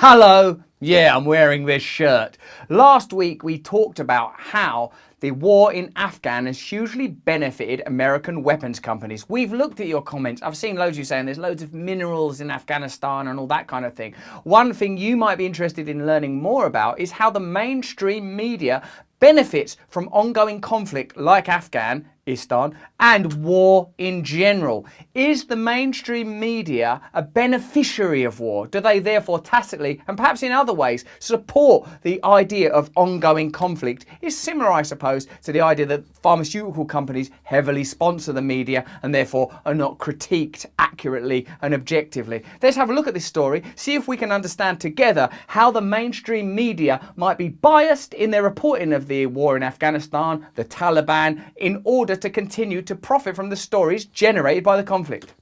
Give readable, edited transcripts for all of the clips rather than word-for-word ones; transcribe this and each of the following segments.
Hello! Yeah, I'm wearing this shirt. Last week we talked about how the war in Afghan has hugely benefited American weapons companies. We've looked at your comments. I've seen loads of you saying there's loads of minerals in Afghanistan and all that kind of thing. One thing you might be interested in learning more about is how the mainstream media benefits from ongoing conflict like Afghanistan and war in general. Is the mainstream media a beneficiary of war? Do they therefore tacitly, and perhaps in other ways, support the idea of ongoing conflict? Is similar, I suppose, to the idea that pharmaceutical companies heavily sponsor the media and therefore are not critiqued accurately and objectively. Let's have a look at this story, see if we can understand together how the mainstream media might be biased in their reporting of the war in Afghanistan, the Taliban, in order to continue to profit from the stories generated by the conflict.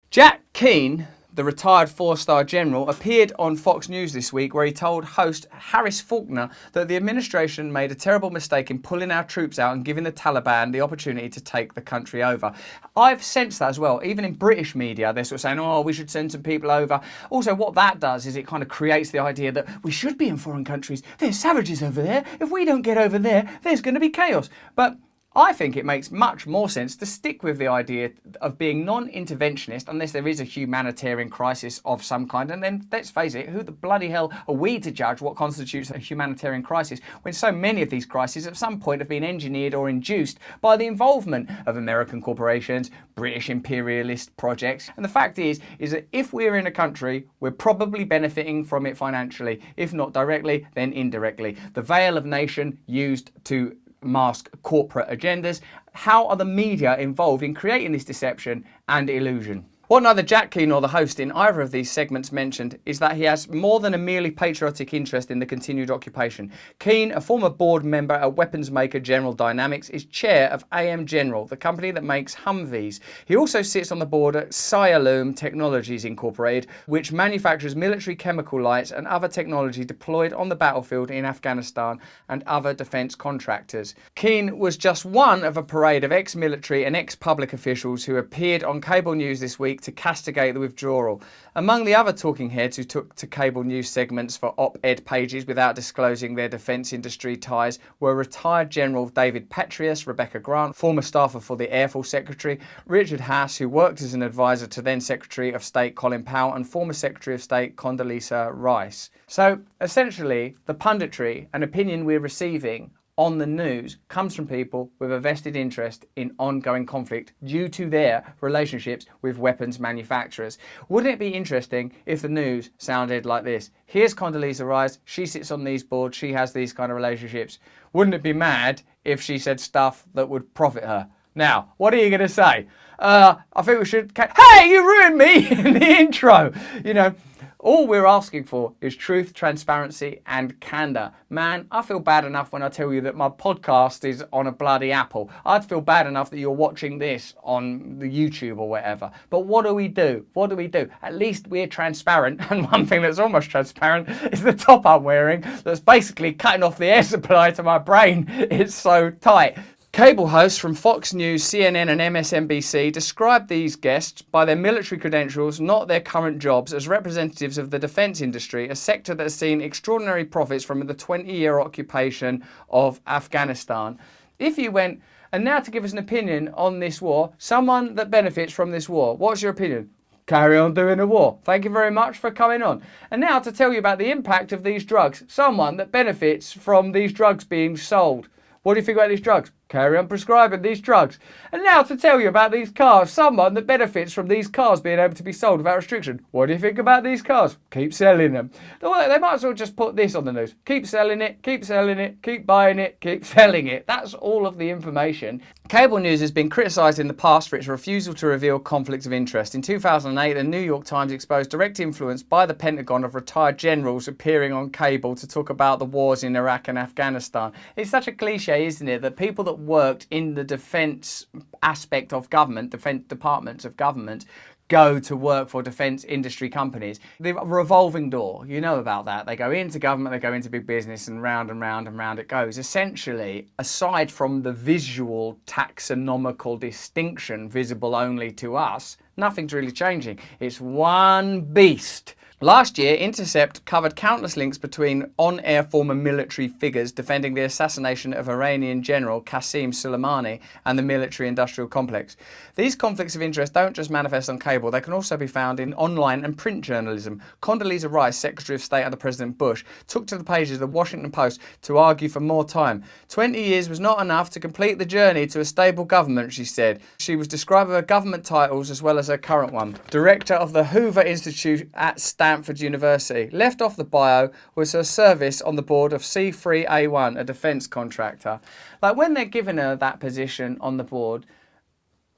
Jack Keane, the retired four-star general, appeared on Fox News this week where he told host Harris Faulkner that the administration made a terrible mistake in pulling our troops out and giving the Taliban the opportunity to take the country over. I've sensed that as well. Even in British media, they're sort of saying, oh, we should send some people over. Also, what that does is it kind of creates the idea that we should be in foreign countries. There's savages over there. If we don't get over there, there's going to be chaos. But I think it makes much more sense to stick with the idea of being non-interventionist unless there is a humanitarian crisis of some kind. And then, let's face it, who the bloody hell are we to judge what constitutes a humanitarian crisis when so many of these crises at some point have been engineered or induced by the involvement of American corporations, British imperialist projects. And the fact is that if we're in a country, we're probably benefiting from it financially. If not directly, then indirectly. The veil of nation used to mask corporate agendas. How are the media involved in creating this deception and illusion? What neither Jack Keane or the host in either of these segments mentioned is that he has more than a merely patriotic interest in the continued occupation. Keane, a former board member at weapons maker General Dynamics, is chair of AM General, the company that makes Humvees. He also sits on the board at Sialoom Technologies Incorporated, which manufactures military chemical lights and other technology deployed on the battlefield in Afghanistan and other defence contractors. Keane was just one of a parade of ex-military and ex-public officials who appeared on cable news this week to castigate the withdrawal. Among the other talking heads who took to cable news segments for op-ed pages without disclosing their defence industry ties were retired General David Petraeus, Rebecca Grant, former staffer for the Air Force Secretary, Richard Haas, who worked as an advisor to then Secretary of State Colin Powell, and former Secretary of State Condoleezza Rice. So essentially, the punditry and opinion we're receiving on the news comes from people with a vested interest in ongoing conflict due to their relationships with weapons manufacturers. Wouldn't it be interesting if the news sounded like this? Here's Condoleezza Rice, she sits on these boards, she has these kind of relationships. Wouldn't it be mad if she said stuff that would profit her? Now, what are you going to say? I think we should... Hey, you ruined me in the intro! You know, all we're asking for is truth, transparency, and candour. Man, I feel bad enough when I tell you that my podcast is on a bloody Apple. I'd feel bad enough that you're watching this on the YouTube or whatever. But what do we do? What do we do? At least we're transparent. And one thing that's almost transparent is the top I'm wearing that's basically cutting off the air supply to my brain. It's so tight. Cable hosts from Fox News, CNN and MSNBC described these guests by their military credentials, not their current jobs, as representatives of the defence industry, a sector that has seen extraordinary profits from the 20-year occupation of Afghanistan. If you went, and now to give us an opinion on this war, someone that benefits from this war, what's your opinion? Carry on doing the war. Thank you very much for coming on. And now to tell you about the impact of these drugs, someone that benefits from these drugs being sold. What do you think about these drugs? Carry on prescribing these drugs. And now to tell you about these cars, someone that benefits from these cars being able to be sold without restriction. What do you think about these cars? Keep selling them. They might as well just put this on the news. Keep selling it, keep selling it, keep buying it, keep selling it. That's all of the information. Cable news has been criticised in the past for its refusal to reveal conflicts of interest. In 2008, the New York Times exposed direct influence by the Pentagon of retired generals appearing on cable to talk about the wars in Iraq and Afghanistan. It's such a cliche, isn't it, that people that worked in the defence aspect of government, defence departments of government, go to work for defence industry companies. The revolving door, you know about that. They go into government, they go into big business, and round and round and round it goes. Essentially, aside from the visual taxonomical distinction visible only to us, nothing's really changing. It's one beast. Last year, Intercept covered countless links between on-air former military figures defending the assassination of Iranian General Qasem Soleimani and the military-industrial complex. These conflicts of interest don't just manifest on cable, they can also be found in online and print journalism. Condoleezza Rice, Secretary of State under President Bush, took to the pages of the Washington Post to argue for more time. 20 years was not enough to complete the journey to a stable government, she said. She was described with her government titles as well as her current one. Director of the Hoover Institute at Stanford University. Left off the bio was her service on the board of C3A1, a defence contractor. Like, when they're giving her that position on the board,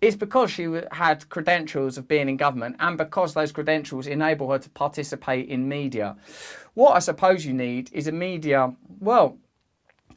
it's because she had credentials of being in government and because those credentials enable her to participate in media. What I suppose you need is a media, well,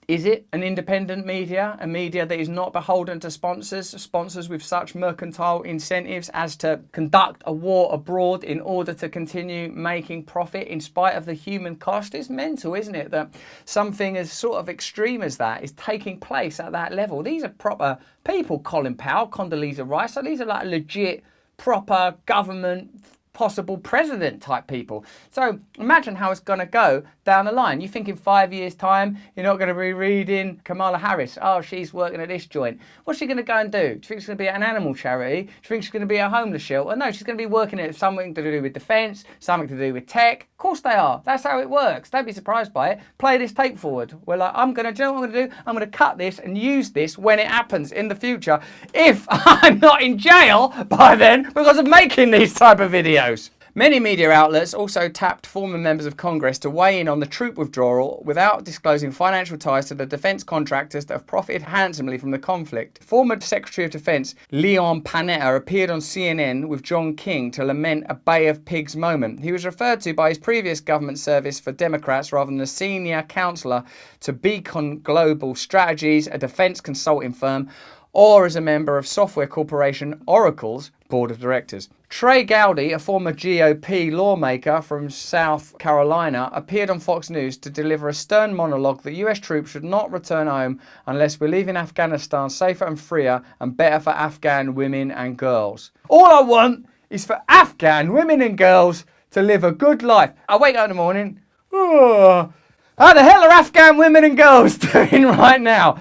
is it an independent media, a media that is not beholden to sponsors with such mercantile incentives as to conduct a war abroad in order to continue making profit in spite of the human cost? It's mental, isn't it, that something as sort of extreme as that is taking place at that level. These are proper people, Colin Powell, Condoleezza Rice, so these are like legit, proper government, possible president type people. So imagine how it's going to go down the line. You think in 5 years' time, you're not going to be reading Kamala Harris. Oh, she's working at this joint. What's she going to go and do? Do you think she's going to be at an animal charity? Do you think she's going to be at a homeless shelter? No, she's going to be working at something to do with defence, something to do with tech. Of course they are. That's how it works. Don't be surprised by it. Play this tape forward. We're like, do you know what I'm going to do? I'm going to cut this and use this when it happens in the future, if I'm not in jail by then because of making these type of videos. Many media outlets also tapped former members of Congress to weigh in on the troop withdrawal without disclosing financial ties to the defence contractors that have profited handsomely from the conflict. Former Secretary of Defence Leon Panetta appeared on CNN with John King to lament a Bay of Pigs moment. He was referred to by his previous government service for Democrats rather than a senior counsellor to Beacon Global Strategies, a defence consulting firm, or as a member of software corporation Oracle's board of directors. Trey Gowdy, a former GOP lawmaker from South Carolina, appeared on Fox News to deliver a stern monologue that US troops should not return home unless we're leaving Afghanistan safer and freer and better for Afghan women and girls. All I want is for Afghan women and girls to live a good life. I wake up in the morning, oh, how the hell are Afghan women and girls doing right now?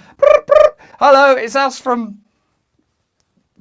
Hello, it's us from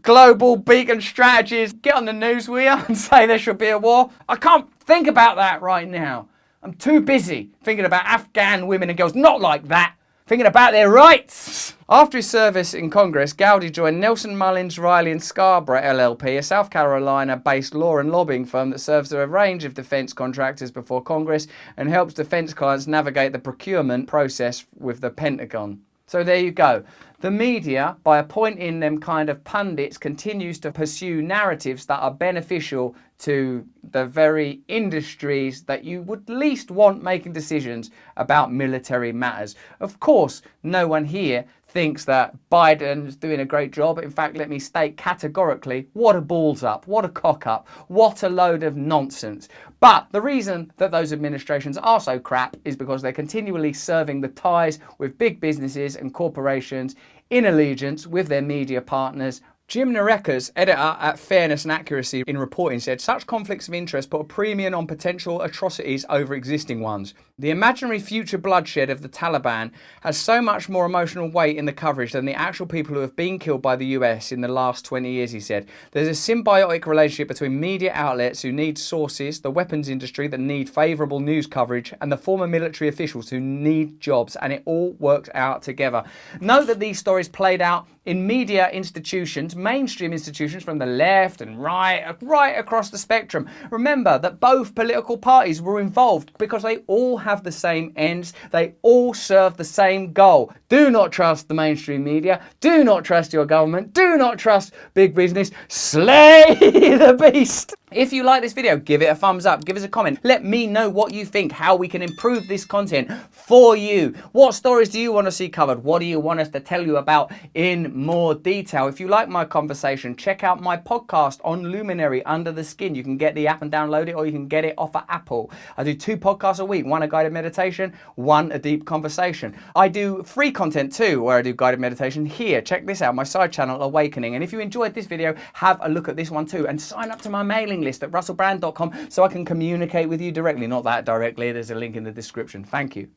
Global Beacon Strategies. Get on the news, will you, and say there should be a war? I can't think about that right now. I'm too busy thinking about Afghan women and girls. Not like that. Thinking about their rights. After his service in Congress, Gowdy joined Nelson Mullins, Riley & Scarborough LLP, a South Carolina-based law and lobbying firm that serves a range of defence contractors before Congress and helps defence clients navigate the procurement process with the Pentagon. So there you go. The media, by appointing them kind of pundits, continues to pursue narratives that are beneficial to the very industries that you would least want making decisions about military matters. Of course, no one here thinks that Biden's doing a great job. In fact, let me state categorically, what a balls up, what a cock up, what a load of nonsense. But the reason that those administrations are so crap is because they're continually serving the ties with big businesses and corporations in allegiance with their media partners. Jim Narekas, editor at Fairness and Accuracy in Reporting, said such conflicts of interest put a premium on potential atrocities over existing ones. The imaginary future bloodshed of the Taliban has so much more emotional weight in the coverage than the actual people who have been killed by the US in the last 20 years, he said. There's a symbiotic relationship between media outlets who need sources, the weapons industry that need favourable news coverage, and the former military officials who need jobs, and it all works out together. Note that these stories played out in media institutions, mainstream institutions from the left and right across the spectrum. Remember that both political parties were involved because they all have the same ends. They all serve the same goal. Do not trust the mainstream media. Do not trust your government. Do not trust big business. Slay the beast. If you like this video, give it a thumbs up, give us a comment. Let me know what you think, how we can improve this content for you. What stories do you want to see covered? What do you want us to tell you about in more detail? If you like my conversation, check out my podcast on Luminary, Under the Skin. You can get the app and download it, or you can get it off of Apple. I do 2 podcasts a week, one a guided meditation, one a deep conversation. I do free content too, where I do guided meditation here. Check this out, my side channel, Awakening. And if you enjoyed this video, have a look at this one too, and sign up to my mailing list at russellbrand.com so I can communicate with you directly. Not that directly, there's a link in the description. Thank you.